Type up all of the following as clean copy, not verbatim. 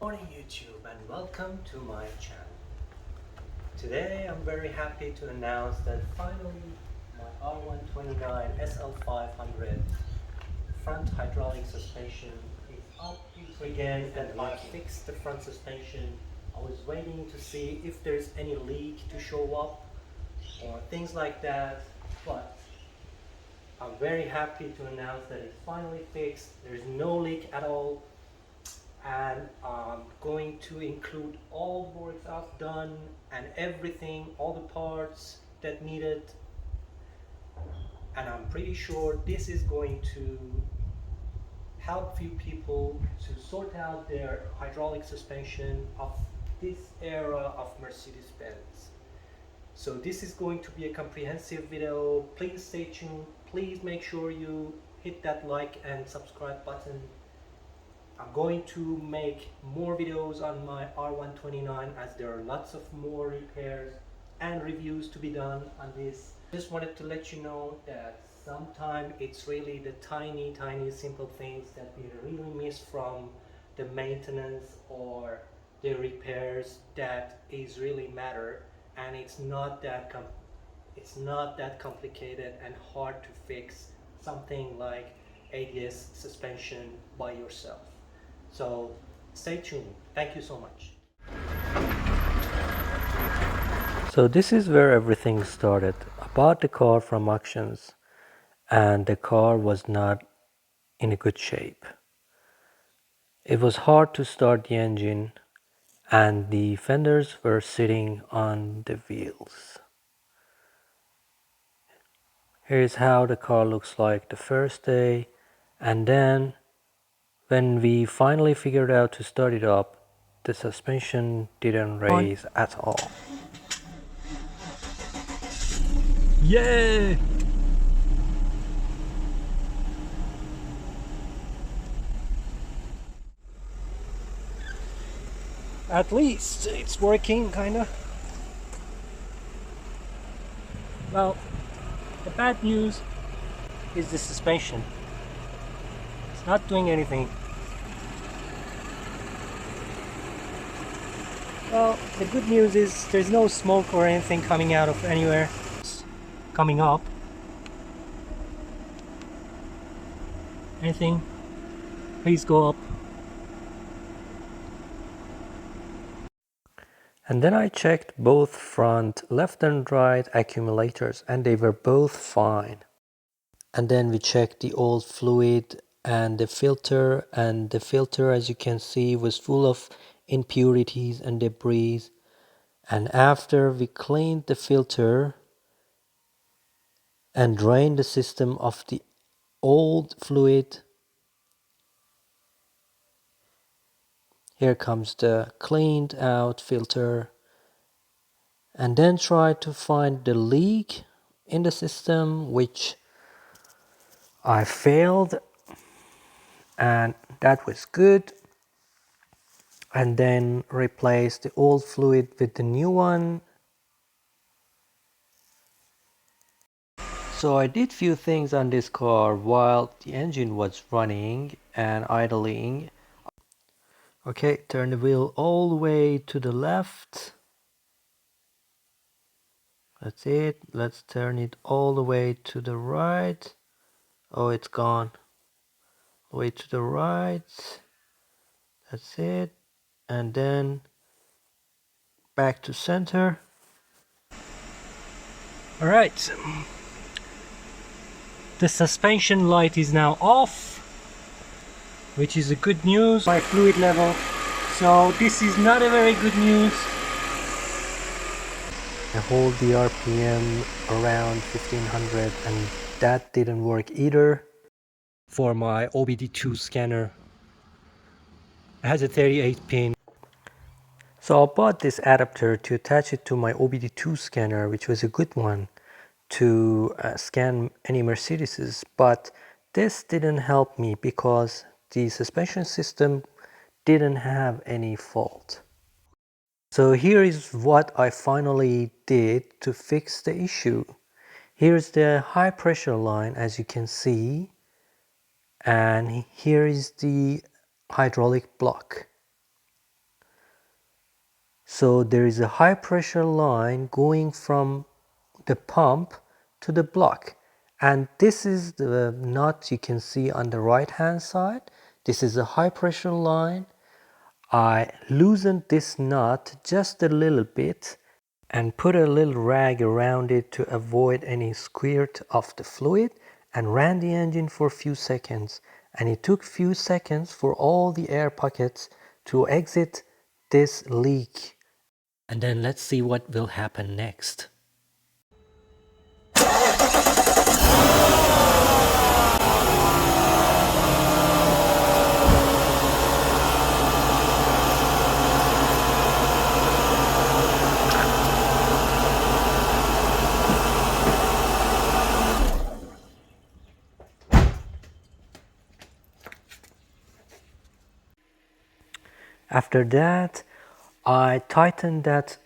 Morning YouTube and welcome to my channel. Today I'm very happy to announce that finally my R129 SL500 front hydraulic suspension is up again and I fixed the front suspension. I was waiting to see if there's any leak to show up or things like that, but I'm very happy to announce that it's finally fixed. There's no leak at all. And I'm going to include all the works I've done and everything, all the parts that needed, and I'm pretty sure this is going to help few people to sort out their hydraulic suspension of this era of Mercedes-Benz. So this is going to be a comprehensive video. Please stay tuned. Please make sure you hit that like and subscribe button. I'm going to make more videos on my R129 as there are lots of more repairs and reviews to be done on this. Just wanted to let you know that sometimes it's really the tiny simple things that we really miss from the maintenance or the repairs that is really matter, and it's not that complicated and hard to fix something like ADS suspension by yourself. So stay tuned. Thank you so much. So this is where everything started. I bought the car from auctions and the car was not in a good shape. It was hard to start the engine and the fenders were sitting on the wheels. Here's how the car looks like the first day, and then when we finally figured out to start it up, the suspension didn't raise at all. Yeah! At least it's working, kinda. Well, the bad news is the suspension. It's not doing anything. Well, the good news is there's no smoke or anything coming out of anywhere. It's coming up. Anything? Please go up. And then I checked both front left and right accumulators and they were both fine. And then we checked the old fluid and the filter, and the filter, as you can see, was full of impurities and debris. And after we cleaned the filter and drained the system of the old fluid, here comes the cleaned out filter, and then try to find the leak in the system, which I failed, and that was good. And then replace the old fluid with the new one. So I did few things on this car while the engine was running and idling. Okay, turn the wheel all the way to the left. That's it. Let's turn it all the way to the right. Oh, it's gone. Way to the right. That's it. And then back to center. All right. The suspension light is now off, which is a good news. My fluid level. So this is not a very good news. I hold the RPM around 1500 and that didn't work either. For my OBD2 scanner, it has a 38 pin. So I bought this adapter to attach it to my OBD2 scanner, which was a good one to scan any Mercedeses, but this didn't help me because the suspension system didn't have any fault. So here is what I finally did to fix the issue. Here's the high pressure line, as you can see, and here is the hydraulic block. So there is a high pressure line going from the pump to the block, and this is the nut you can see on the right hand side. This is a high pressure line. I loosened this nut just a little bit and put a little rag around it to avoid any squirt of the fluid, and ran the engine for a few seconds, and it took few seconds for all the air pockets to exit this leak. And then let's see what will happen next. After that, I tightened that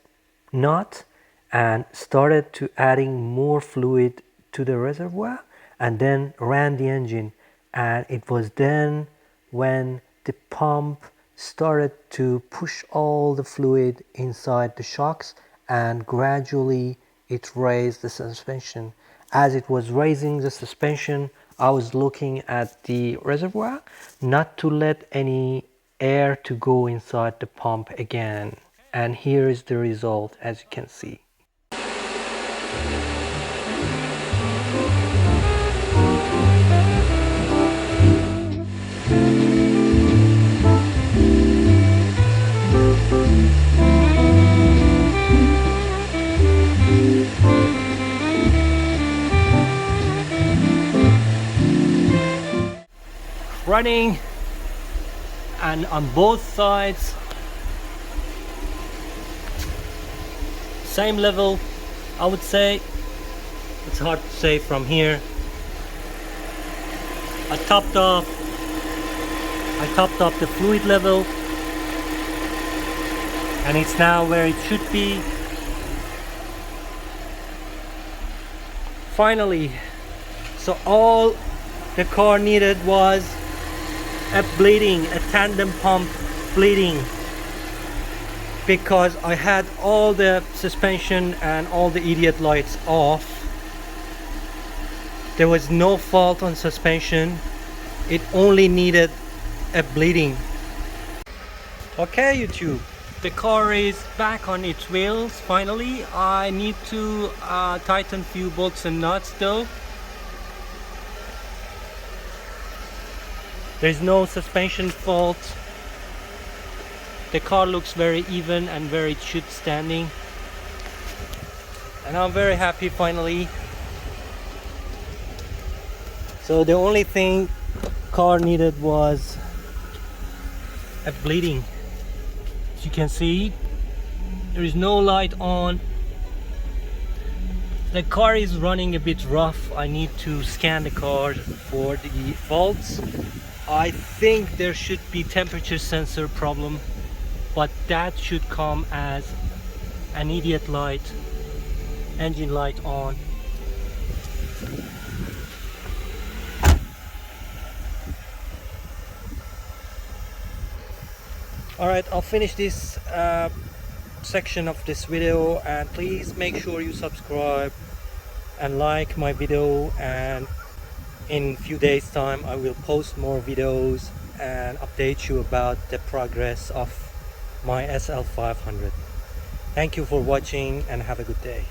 nut and started to adding more fluid to the reservoir, and then ran the engine, and it was then when the pump started to push all the fluid inside the shocks, and gradually it raised the suspension. As it was raising the suspension, I was looking at the reservoir not to let any air to go inside the pump again, and here is the result, as you can see. Running, and on both sides same level, I would say. It's hard to say from here. I topped off the fluid level, and it's now where it should be. Finally, so all the car needed was a tandem pump bleeding, because I had all the suspension and all the idiot lights off. There was no fault on suspension, it only needed a bleeding. Okay YouTube, the car is back on its wheels finally. I need to tighten few bolts and nuts though. There's no suspension fault. The car looks very even and very should standing, and I'm very happy finally. So the only thing car needed was a bleeding. As you can see, there is no light on. The car is running a bit rough. I need to scan the car for the faults. I think there should be temperature sensor problem, but that should come as an idiot light, engine light on. Alright, I'll finish this section of this video, and please make sure you subscribe and like my video, and in a few days time I will post more videos and update you about the progress of my SL500. Thank you for watching and have a good day.